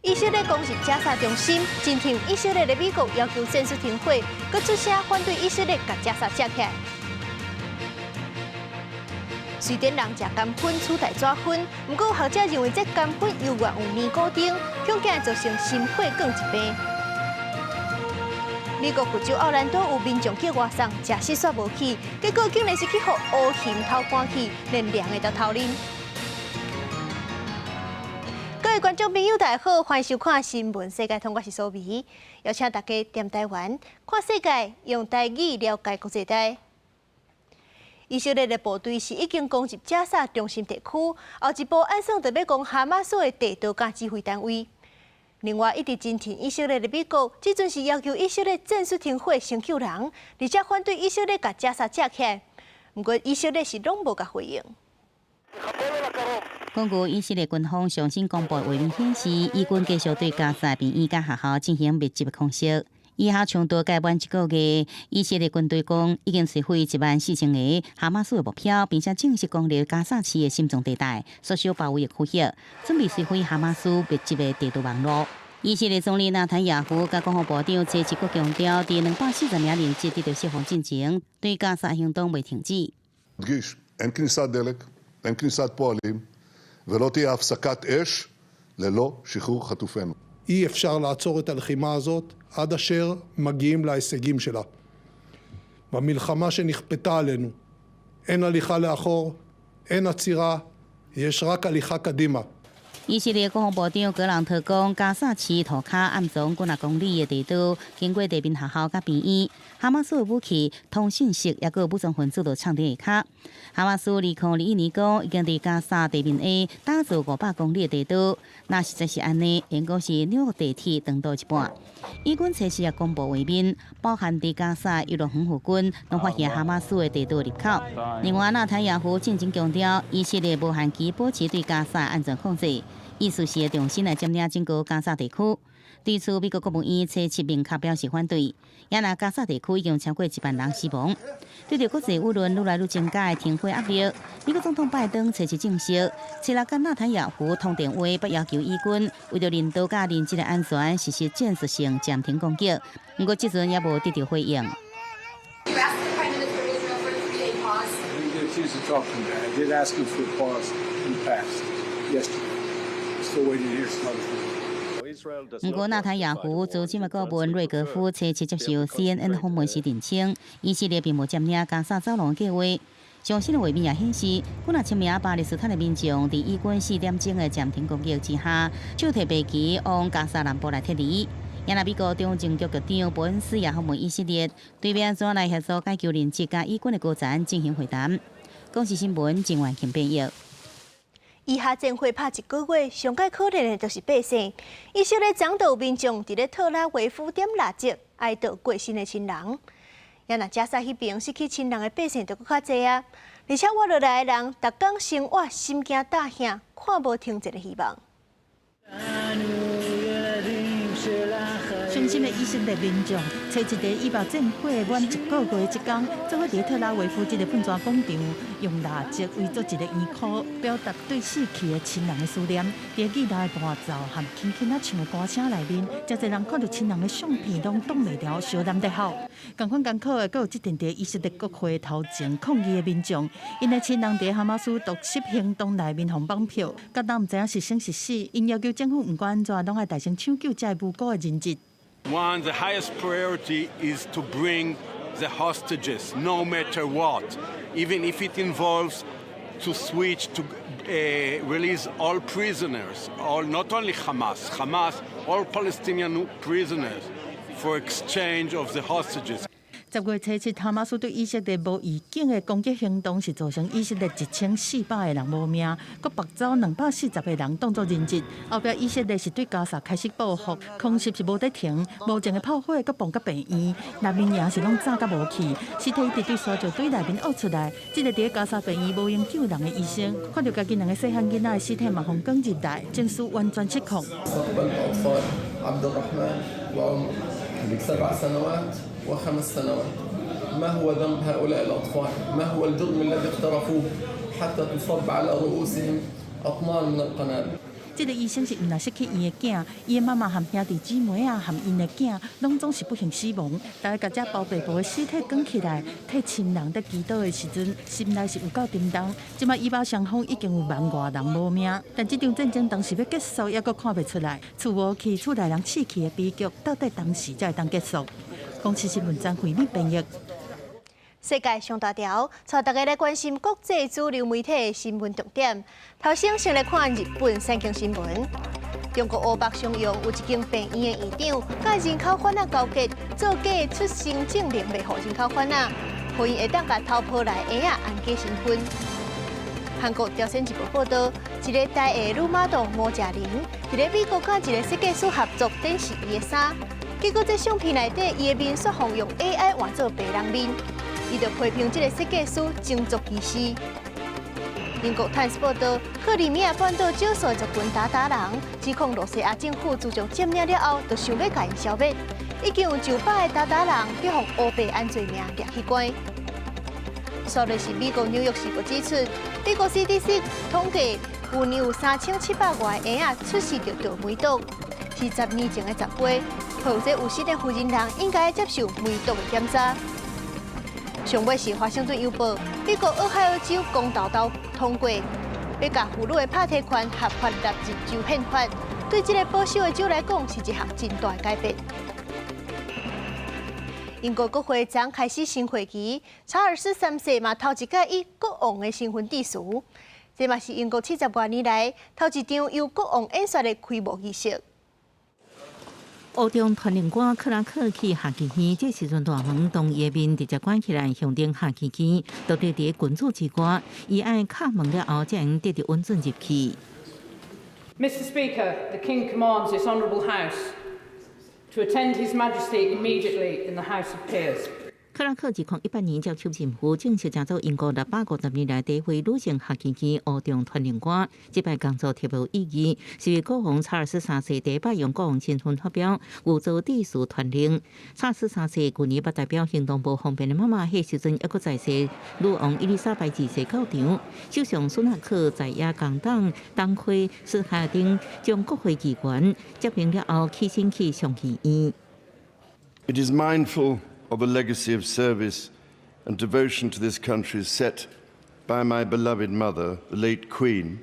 以色列攻击加沙中心，今天以色列的美国要求战术停火，佮出声反对以色列甲加沙拆起来。虽然人食甘粉取代抓粉，不过学者认为这甘粉有源有尼古丁，恐惊造成心血管疾病。美国佛州奥兰多有民众去外送，食蟋蟀无去，结果竟然是去互乌蠅偷赶去，连凉的都偷啉。各位观众朋友，大家好，欢迎收看《新闻世界通》，我是苏眉，邀请大家踮台湾看世界，用台语了解国际大。以色列的部队是已经攻击加沙中心地区，后一步按算就要攻哈马斯的地道甲指挥单位。另外，一直真挺以色列的美国，即阵是要求以色列战术停火、先救人，而且反对以色列甲加沙拆起来。不过，以色列是拢无甲回应。根据以色列军方上星公布的画面显示，以军继续对加沙病院甲学校进行密集的空袭。以下长达该满一个月，以色列军队讲已经摧毁14000个哈马斯的目标，并且正式攻入加沙市的心脏地带所受包围的区域，准备摧毁哈马斯密集的地图网络。以色列总理纳坦雅胡甲国防部长齐齐国强调，伫240名人质得到释放进程，对加沙行动未停止。אין כניסת דלק, אין כניסת פועלים, ולא תהיה הפסקת אש ללא שחרור חטופינו. אי אפשר לעצור את הלחימה הזאת עד אשר מגיעים להישגים שלה. במלחמה שנכפתה עלינו, אין הליכה לאחור, אין עצירה, יש רק הליכה קדימה. 以色列国防部长格朗特讲，加沙市涂骹暗藏几公里的地道，经过地面学校甲病院，哈马斯的武器、通讯室也个武装分子就藏伫下骹。哈马斯2021年讲，已经伫加沙地面下打造500公里的地道。若实在是安尼，应该是纽约地铁长度一半。以军测试也公布画面，包含伫加沙伊洛防护军拢发现哈马斯的地道入口。另外，纳坦雅胡进前强调，以色列无限期保持对加沙安全控制。意思是重新来占领整个加沙地区。对此，美国国务院初7明确表示反对。也那加沙地区已经超过1万人死亡。对着国际舆论愈来愈增加的停火压力，美国总统拜登初7证实，七六甲纳坦雅胡通电话，不要求以军为着人道甲人质的安全实施建设性暂停攻击。不过，至今也无得到回应。不过，纳坦雅胡驻今的顾问瑞格夫初7接受 CNN 访问时澄清，以色列并无占领加沙走廊的计划。最新的画面也显示，几千名巴勒斯坦的民众在以军4点钟的暂停攻击之下，手提飞机往加沙南部来撤离。也那美国中情局局长伯恩斯也访问以色列，对面怎来协助解救人质甲以军的高层进行会谈。公视新闻郑婉琴编译。以下战火拍1个月，上界可怜的就是百姓。以色列总督民众伫咧特拉维夫点蜡烛，哀悼过身的亲人。也若加沙迄边失去亲人的百姓就搁较济啊，而且活落来的人，逐工生活心惊胆吓，看无停一个希望。伤心的以色列民众，找一个以巴战火满1个月即天，做伙伫特拉维夫一个粉砖广场，用蜡烛围做一个圆圈，表达对死去的亲人的思念。伫热闹的伴奏和轻轻啊唱的歌声内面，真侪人看到亲人的相片，拢挡袂了烧难得哭。同款艰苦的，阁有即阵伫以色列国会头前抗议的民众，因的亲人伫哈马斯毒袭行动内面互绑票，甲人毋知影是生是死，因要求政府毋管安怎，拢爱大声抢救这无辜的人质。One, the highest priority is to bring the hostages, no matter what, even if it involves to switch to release all prisoners, not only Hamas, all Palestinian prisoners for exchange of the hostages. 10月初7，哈马斯对以色列无预警的攻击行动，是造成以色列1400个人无命，佮绑走240个人当作人质。后壁以色列是对加沙开始报复，空袭是无得停，无情的炮火佮崩到病院，内面也是拢炸甲无去，尸体一直对沙石堆内面挖出来。这个伫加沙病院无用救人的医生，看到家己2个细汉囡仔的尸体嘛，互卷入来，情绪完全失控。و5 سنوات ما هو ذنب هؤلاء الأطفال؟ ما هو الجرم الذي اقترفوه حتى تصب على رؤوسهم أطنان من القنابل؟ 这个医生是毋但失去伊的囝，伊的妈妈和兄弟姊妹啊，和因的囝，拢总是不幸死亡。大家甲这包被捕的尸体卷起来，替亲人在祈祷的时阵，心内是有够沉重。即摆以巴双方已经有万外人无命，但这场战争当时要结束，还阁看袂出来。厝无去，厝内人死去的悲剧，到底当时才会当结束？公视新闻张惠美编译。世界上大条，带大家来关心国际主流媒体的新闻重点。头先来看日本三更新闻。中国乌北商用有一间病院的院长，甲人口贩仔交结，造假出生证明袂互人口贩仔，互因会当甲偷抱来婴仔安假身份。韩国朝鲜日报报道，一个台的女马童吴佳玲，伫咧美国甲一个设计师合作展示伊的衫，结果这相片内底伊的面煞用 AI 换做白人面。伊就批评这个设计师种族歧视。英国《Times》报道，克里米亚半岛少数族群鞑人指控罗西亚政府自从占领了后，就想要甲因消灭，已经有900个鞑人去互欧白按罪名抓去关。说的是美国《纽约时报》指出，美国 CDC 统计，去年有3700外个婴仔出事着倒梅毒，是10年前的10倍，或者有7个富人人应该接受梅毒的检查。上尾是《华盛顿邮报》，美国俄亥俄州公投通过，要甲妇女的拍体权合法纳入州宪法，对这个保守的州来讲是一项真大的改变。英国国会将开始新会期，查尔斯3世嘛头一届以国王的身份致辞，这嘛是英国70多年来头一场由国王演说的开幕仪式。乌中传令官克拉克去下棋院，这时阵大门同伊的面直接关起来，象征下棋院都得伫君主之国，伊爱敲门了后才能得到允准入去。Mr. Speaker, the King commands this honourable House to attend His Majesty immediately in the House of Peers. 克拉克2018年接受政府正式征做英国650年来第一位女性下棋院乌中传令官，这摆工作特别有意义，是为国王查尔斯3世第一摆用国王身份发表有做致辞传令。查尔斯3世去年捌代表行动不方便的妈妈，迄时阵抑阁在世，女王伊丽莎白2世到场，首相苏纳克在野工党党魁施哈丁将国会议员接平了后，起身去上议院。It is mindful of a legacy of service and devotion to this country set by my beloved mother, the late Queen,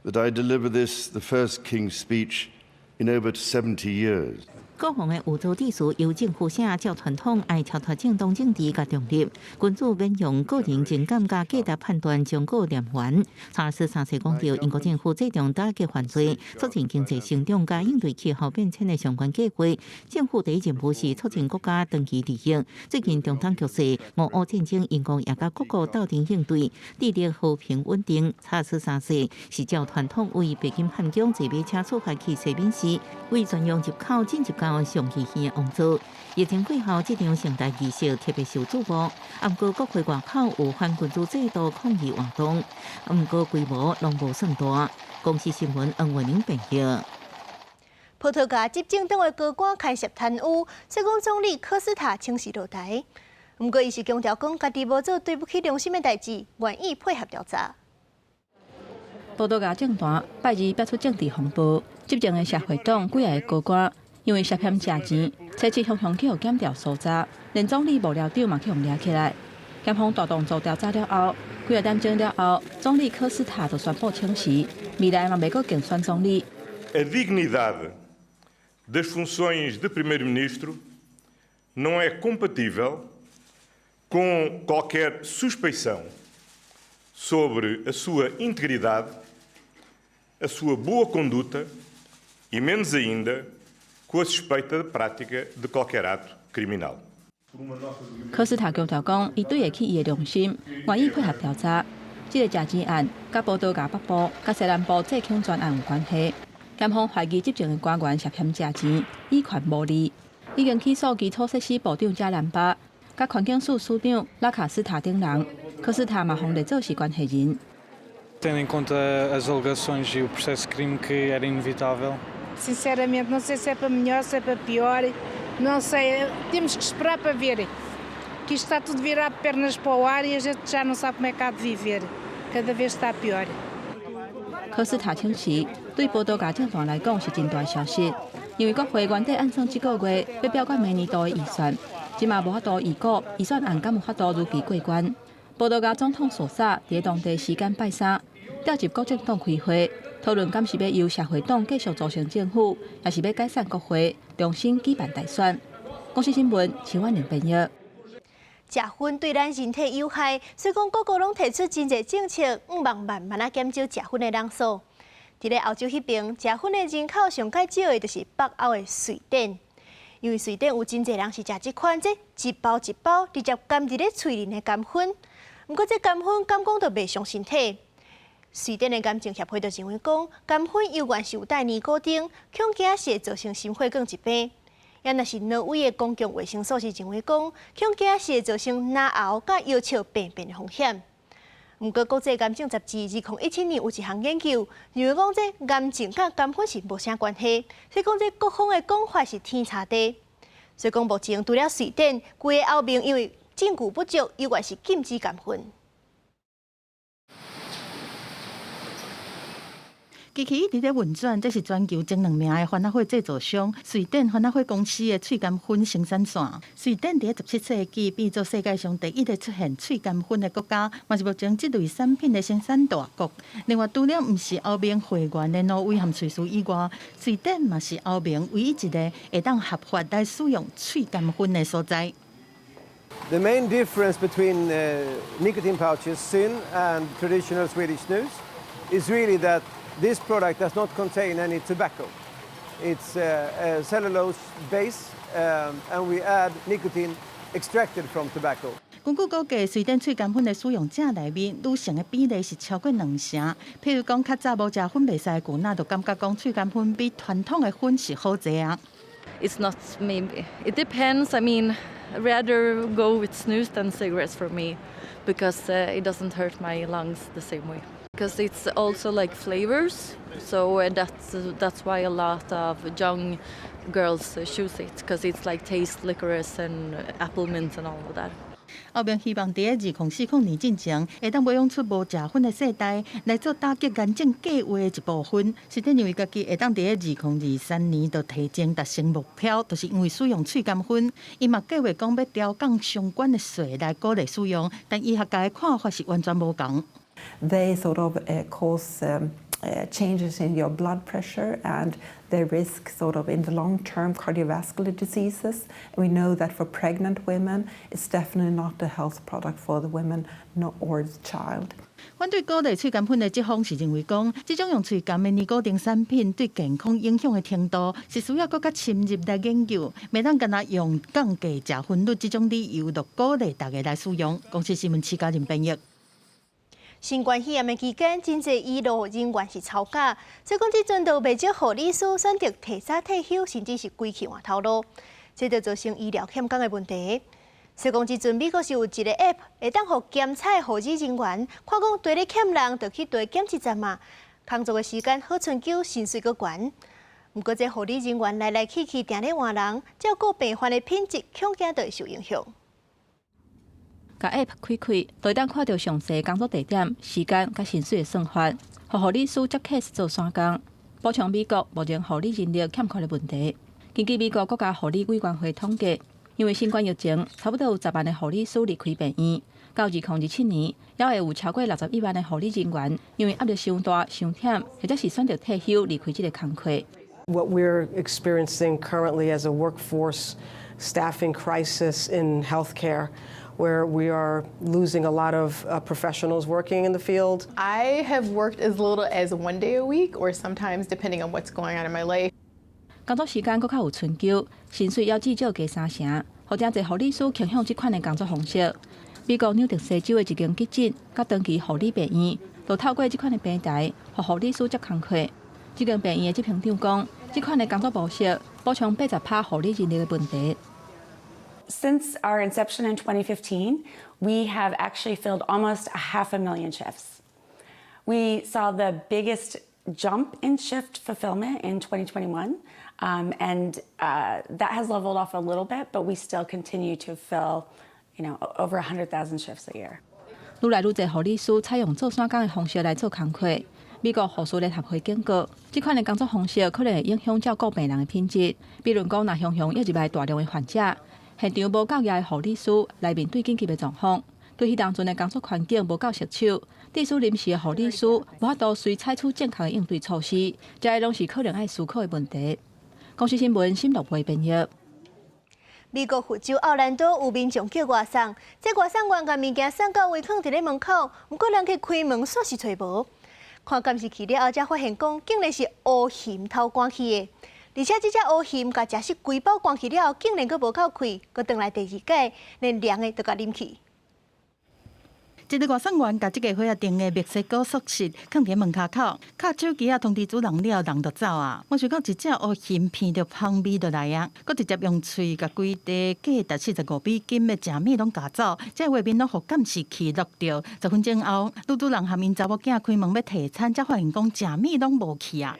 that I deliver this, the first King's speech, in over 70 years. 国王的有做致辞由政府写，照传统爱超脱政党政治甲中立，君主免用个人情感甲价值判断将个念完。查尔斯3世讲到，英国政府这种打击犯罪、促进经济成长甲应对气候变迁的相关计划，政府第一任务是促进国家长期利益。最近中东局势、俄乌战争，英国也甲各国斗阵应对，致力和平稳定。查尔斯3世是照传统为北京汉宫坐马车出发去西敏寺，为专用入口进入到上议院的王座。疫情过后，这场盛大仪式特别受注目。不过，国会外口有反君主制度抗议活动，不过规模拢无算大。公视新闻黄伟明编译。葡萄牙执政党的高官牵涉贪污，说讲总理科斯塔请示落台。不过，伊是强调讲家己无做对不起良心的代志，愿意配合调查。葡萄牙政坛拜二爆出政治风暴，执政的社会党几个高官因为涉嫌食钱，初次向去互检调搜查，连总理幕僚长嘛去互抓起来。检方大动作调查了后，几个点钟了后，总理科斯塔就宣布请辞，未来嘛袂阁竞选总理。A dignidade das funções de primeiro-ministro não é compatível com qualquer suspeição sobre a sua integridade, a sua boa conduta e menos ainda com a suspeita de prática de qualquer ato criminal. 科斯塔强调讲，伊对得起伊的良心，愿意配合调查。这个食钱案，甲葡萄牙北部、甲西南部借枪专案有关系。检方怀疑执政的官员涉嫌食钱，以权谋利，已经起诉基础设施部长加兰巴，甲环境署署长拉卡斯塔等人。科斯塔嘛被列作是关系人。Tendo em conta as alegações e o processo de crime que era inevitável. Sinceramente, não sei se é para melhor, se é para pior. Não sei, temos que esperar para ver. Que isto está tudo virado pernas para o ar e a gente já não sabe como é que há de viver. Cada vez está pior. 科斯塔请辞，对报道家政团来讲是真大消息，因为国会原底按算这个月要表决明年度的预算，即嘛无法度预估预算案敢有法度如期过关。报道家总统所萨伫当地时间拜三调集各政党开会，讨论敢是要由社会党继续组成政府，还是要解散国会，重新举办大选。公司新闻，陈婉玲编译。食薰对咱人体有害，所以讲各国拢提出真侪政策，望慢慢啊减少食薰的人数。伫咧欧洲迄边，食薰的人口上介少的就是北欧的瑞典，因为瑞典有真侪人是食即款一包一包直接含伫咧喙里的甘薰。不过这甘薰敢讲都袂伤身体。瑞典的癌症协会就认为讲，甘薰有原是有带尼古丁，恐惊是会造成心血管疾病。也若是挪威的公共卫生所是认为讲，恐惊是会造成脑喉甲腰鞘病变的风险。不过，国际癌症杂志2017年有一项研究，认为讲这癌症甲甘薰是无啥关系，所以讲这各方的讲法是天差地。所以讲目前除了瑞典，规个欧盟因为证据不足，有原是禁止甘薰。机器一直在运转，这是全球前2名的番仔火制造商瑞典番仔火公司的脆甘薰生产线。瑞典伫17世纪变做世界上第一个出现脆甘薰的国家，嘛是目前这类产品的生产大国。另外，除了毋是欧盟会员的挪威和瑞士以外，瑞典嘛是欧盟唯一一个会当合法来使用脆甘薰的所在。The main difference between nicotine pouches, ZYN, and traditional Swedish snus is really that this product does not contain any tobacco. It's a cellulose base, and we add nicotine extracted from tobacco. 根据估计，瑞典脆甘薰的使用者内面，女性的比例是超过2成。譬如讲，较早无食薰袂使的姑娘，就感觉讲脆甘薰比传统的薰是好济啊。It's not maybe. It depends. I mean, I'd rather go with snus than cigarettes for me, because it doesn't hurt my lungs the same way. Because it's also like flavors, so that's why a lot of young girls choose it, because it's like taste licorice and apple mint and all of that. 欧盟希望伫2040年进前，会当培养出无食薰的世代，来做打击癌症计划的一部分。瑞典认为家己会当伫2023年就提前达成目标，就是因为使用脆甘薰。伊嘛计划讲要调降相关的税来鼓励使用，但医学界的看法是完全无同。They sort of cause changes in your blood pressure, and they risk sort of in the long-term cardiovascular diseases. We know that for pregnant women, it's definitely not a health product for the women or the child. 反对鼓励脆甘薰的这方是认为讲，这种用脆甘的尼古丁产品对健康影响的程度是需要更加深入来研究，袂当干那用降低食薰率这种理由，就鼓励大家来使用。公司新闻徐家仁编译。新冠肺炎的期间，真侪医疗人员是吵架，所以讲即阵就袂少护理师选择提早退休，甚至是归去换头路，这就造成医疗欠工的问题。所以讲即阵美国是有一个 App， 会当互检测护理人员看讲地咧欠人，就去地检测站嘛，工作的时间好长久，薪水阁悬。不过这护理人员来来去去，定咧换人，照顾病患的品质，恐惊就会受影响。甲 App 开开，就会当看到详细工作地点、时间甲薪水的算法，互护理师接 case 做线工，补偿美国目前护理人力欠缺的问题。根据美国国家护理委员会统计，因为新冠疫情，差不多有10万的护理师离开病院。到2027年，还会有超过61万的护理人员，因为压力伤大、伤忝，或者是选择退休离开这个工课。What we're experiencing currently as a workforce staffing crisis in healthcare, where we are losing a lot of professionals working in the field. I have worked as little as 1 day a week, or sometimes depending on what's going on in my life. 工作时间佫较有春秋，薪水要至少加3成，或者侪护理师倾向这款的工作方式。美国纽特西州的一间急诊甲长期护理病院，就透过这款的平台，互护理师接工课。这间病院的执行长讲，这款的工作模式补偿80%护理人力的问题。Since our inception in 2015, we have actually filled almost 500,000 shifts. We saw the biggest jump in shift fulfillment in 2021, and that has leveled off a little bit, but we still continue to fill, over 100,000 shifts a year. 愈来愈侪护理师采用做线工的方式来做工课。美国护士联合会警告，这款的工作方式可能会影响照顾病人的品质。比如讲，若常常要入来大量的患者，现场无够业的护理师来面对紧急的状况，对迄当阵的工作环境无够熟手，致使临时的护理师无法度随采取正确的应对措施，这些拢是可能要思考的问题。公司新闻新闻部编译。美国佛州奥兰多有民众叫外送，这外送员甲物件送到围放伫咧门口，毋过人去开门煞是找无。看监视器了后，才发现讲竟然是乌蠅偷关去的，而且这只乌蠅甲食食规包关去了后，竟然阁无够开，阁转来第二届，连凉的都甲啉去。一个外送员把这个火订的墨西哥速食放伫门口口，敲手机通知主人了，人就走啊。我想到一只乌蠅闻着香味就来啊，佮直接用喙甲规地价值45美金的食米拢夹走，这画面拢互监视器录到。10分钟后，女主人含因查某囝开门要提餐，才发现讲食米拢无去啊。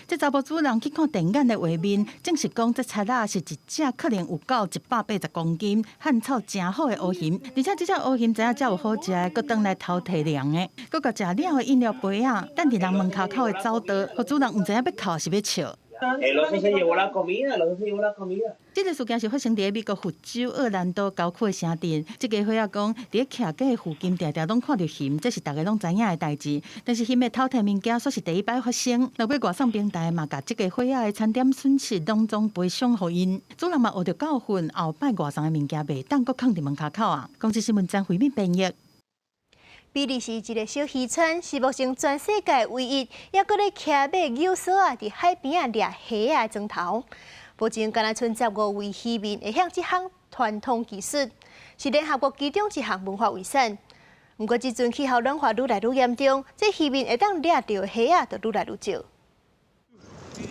这查甫主人去看电眼的画面，证实讲这菜仔是一只可能有够180公斤、汗臭真好的乌蠅，而且这只乌蠅知影这有好食的，佮转来偷摕凉的，佮甲食了的饮料杯啊，等伫人门口口的走道，互主人毋知影要哭是要笑。这个事件是发生伫美国佛州奥兰多郊区的城镇。这个伙仔讲，伫咧徛街附近常常拢看到蠅，这是大家拢知影的代志。但是蠅的偷摕物件煞是第一摆发生。落尾外送平台嘛，甲这个伙仔的餐点损失拢总赔偿互因。主人嘛学着教训，后摆外送的物件袂当阁放伫门口口啊。公司新闻张惠敏编译。比利时一个小渔村是目前全世界唯一还阁咧骑马游梭啊，伫海边啊掠虾啊庄头。目前敢若剩15位渔民会向这项传统技术，是联合国其中一项文化遗产。不过，即阵气候暖化愈来愈严重，这渔民会当掠到虾啊，就愈来愈少。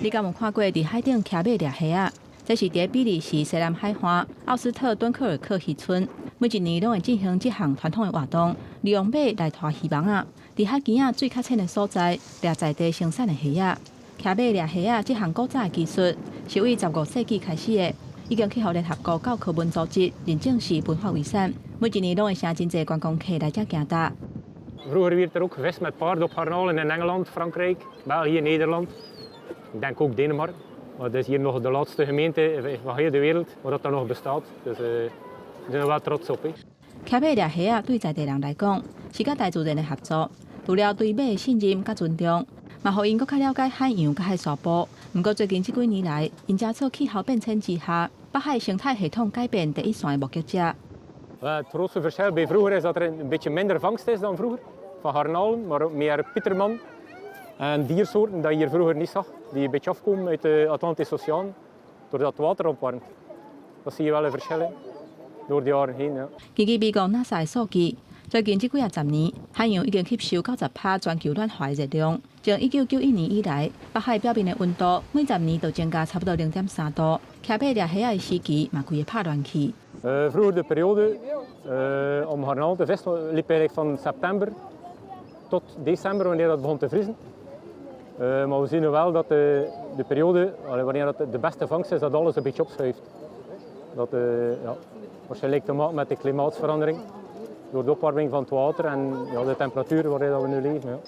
你敢有看过伫海顶骑马掠虾啊？这是伫比利时西南海岸奥斯特敦克尔克渔村，每一年拢会进行这项传统的活动，利用马来拖渔网啊，伫海边啊水较浅的所在掠在地生产的虾啊。骑马掠虾啊，这项古早的技术是为15世纪开始的，已经去互联合国教科文组织认证是文化遗产，每一年拢会请真侪观光客来这行踏。Vroeger werd er ook gevist met paarden op garnalen in Engeland, Frankrijk, België, Nederland. Ik denk ook Denemarken. Maar het is hier nog de laatste gemeente van heel de wereld waar dat nog bestaat. Dus we zijn er wel trots op. 骑马掠虾啊，对在地人来讲是甲大自然的合作，除了对马的信任甲尊重，嘛互因更较了解海洋甲海沙堡。不过最近这几年来，因接触气候变迁之下，北海生态系统改变第一线的目击者。Het grootste verschil bij vroeger is dat er een beetje minder vangst is dan vroeger van garnalen, maar ook meer pieterman en diersoorten dat je hier vroeger niet zag, die een beetje afkomen uit de Atlantische Oceaan, doordat het water opwarmt. Dat zie je wel een verschil door de jaren heen. Ja. 根据美国 NASA 的数据，最近这几10年，海洋已经吸收90%全球暖化的热量。从1991年以来，北海表面的温度每10年就增加差不多0.3度。骑马掠虾的时期嘛，规个拍乱去。Vroeger de periode om garnalen te vissen liep eigenlijk van september tot december wanneer dat begon te vriezen. Maar we zien nu wel dat de periode wanneer dat de beste vangst is, dat alles een beetje opschuift. Dat ja, waarschijnlijk te maken met de klimaatsverandering, door de opwarming van het water en ja, de temperatuur waarin dat we nu leven. Ja.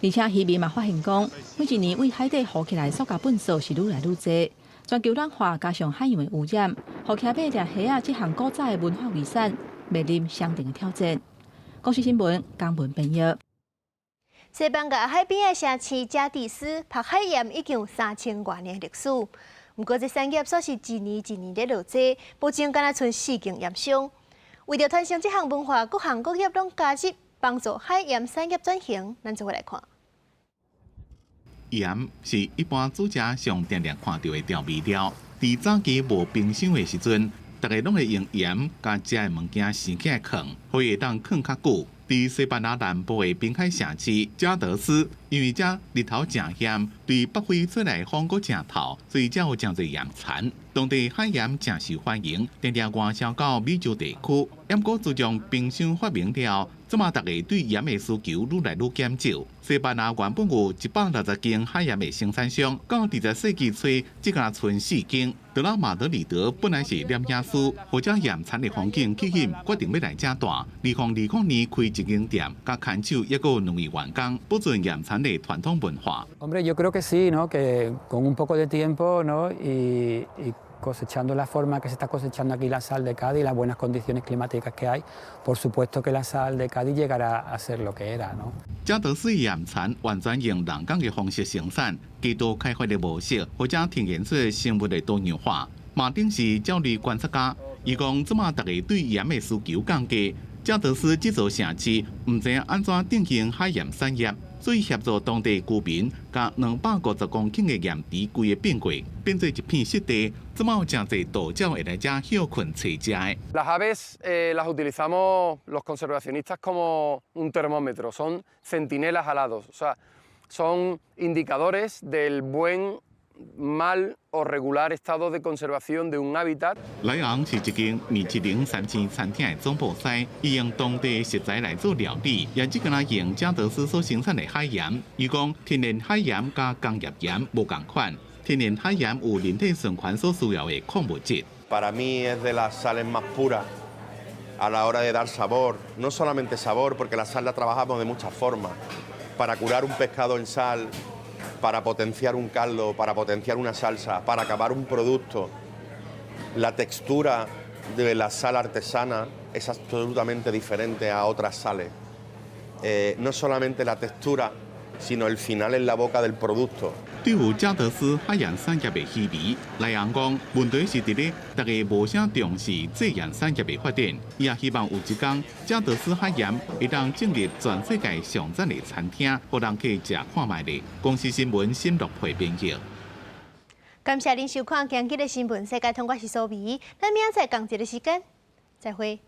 而且渔民嘛发现讲，每一年为海底浮起来塑胶粪扫是愈来愈多。全球暖化加上海洋的污染，互骑马掠虾啊这项古早的文化遗产面临相同的挑战。公司新闻江文编译。西班牙海边的城市加的斯，拍海盐已经有3000多年历史。不过这产业煞是一年一年在落济，目前敢若剩4间盐商。为了传承这项文化，各行各业拢加入帮助海盐产业转型。咱做伙来看。盐是一般煮食上常常看到的调味料。伫早期无冰箱的时阵，大家拢会用盐甲食的物件生起来藏，可以会当藏较久。伫西班牙南部的滨海城市加德斯，因为遮日头正咸，对北非出来风果正透，所以才有真侪盐产。当地海盐正受欢迎，常常外销到美洲地区。盐果自从冰箱发明了，即马大家对盐的需求愈来愈减少。西班牙原本有160间海盐的生产商，到20世纪初只敢剩4间。德拉马德里德本来是炼盐师，或者盐产的环境吸引，决定要来遮大。2020年开一间店，甲看守也有2位员工，保存盐产的传统文化。Hombre, yo creo que sí, ¿no? Que con un poco de tiempo, ¿no? Y cosechando la forma que se está cosechando aquí la sal de Cádiz, las buenas condiciones climáticas que hay, por supuesto que la sal de Cádiz llegará a ser lo que era, ¿no? 加德斯盐产完全用人工的方式生产，基多开发的模式或者天然水生物的多样化。马丁是教育观察家，伊讲即马大家对盐的需求降低，加德斯这座城市唔知安怎定型海盐产业。所以协助当地居民，将250公顷的盐池规个变过，变做一片湿地。即马有真侪岛鸟会来遮休困栖食的。Las aves las utilizamos los conservacionistas como un termómetro, son centinelas alados, o sea, son indicadores del buen, mal o regular estado de conservación de un hábitat. 莱昂是一间米其林3星餐厅的总部师，伊用当地的食材来做料理，也只敢用加德斯所生产的海盐。伊讲天然海盐加工业盐无共款，天然海盐有人体循环所需要的矿物质。Para mí es de las sales más puras a la hora de dar sabor, no solamente sabor, porque la sal la trabajamos de muchas formas, para curar un pescado en sal, para potenciar un caldo, para potenciar una salsa, para acabar un producto. La textura de la sal artesana es absolutamente diferente a otras sales. No solamente la textura, sino el final en la boca del producto. 对于加德斯海盐产业的稀微，莱昂讲，问题是伫咧大家无啥重视制盐产业的发展，伊也希望有一天加德斯海盐会当进入全世界上赞的餐厅，互人去食看卖的。公司新闻沈乐培编辑。感谢您收看今日的新闻世界，通我是苏眉，咱明仔载同一个时间再会。